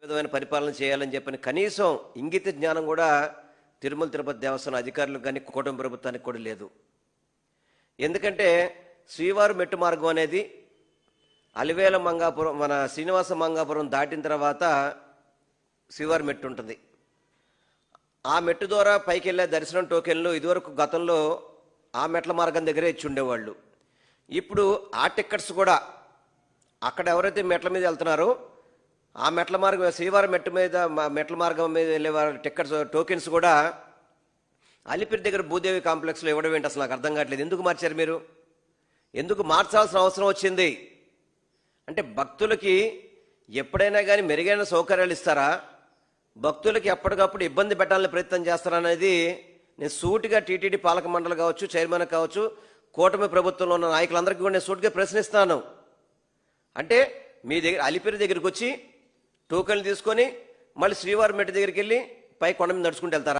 విధమైన పరిపాలన చేయాలని చెప్పని కనీసం ఇంగిత జ్ఞానం కూడా తిరుమల తిరుపతి దేవస్థానం అధికారులకు కానీ కూటమి ప్రభుత్వానికి కూడా లేదు. ఎందుకంటే శ్రీవారు మెట్టు మార్గం అనేది అలివేల మంగాపురం మన శ్రీనివాస మంగాపురం దాటిన తర్వాత శ్రీవారి మెట్టు ఉంటుంది. ఆ మెట్టు ద్వారా పైకి వెళ్ళే దర్శనం టోకెన్లు ఇదివరకు గతంలో ఆ మెట్ల మార్గం దగ్గరే ఇచ్చి ఉండేవాళ్ళు. ఇప్పుడు ఆ టికెట్స్ కూడా అక్కడ ఎవరైతే మెట్ల మీద వెళ్తున్నారో ఆ మెట్ల మార్గం శ్రీవారి మెట్ల మార్గం మీద వెళ్ళే వారి టికెట్స్ టోకెన్స్ కూడా అలిపిరి దగ్గర భూదేవి కాంప్లెక్స్లో ఇవ్వడం ఏంటి అసలు నాకు అర్థం కావట్లేదు. ఎందుకు మార్చారు మీరు? ఎందుకు మార్చాల్సిన అవసరం వచ్చింది? అంటే భక్తులకి ఎప్పుడైనా కానీ మెరుగైన సౌకర్యాలు ఇస్తారా? భక్తులకి ఎప్పటికప్పుడు ఇబ్బంది పెట్టాలని ప్రయత్నం చేస్తారా అనేది నేను సూటిగా టీటీడీ పాలక మండలి కావచ్చు, చైర్మన్ కావచ్చు, కూటమి ప్రభుత్వంలో ఉన్న నాయకులందరికీ కూడా నేను సూటిగా ప్రశ్నిస్తాను. అంటే మీ దగ్గర అలిపిరి దగ్గరికి వచ్చి టోకెన్లు తీసుకొని మళ్ళీ శ్రీవారి మెట్టు దగ్గరికి వెళ్ళి పై కొండ మీద నడుచుకుంటూ వెళ్తారా?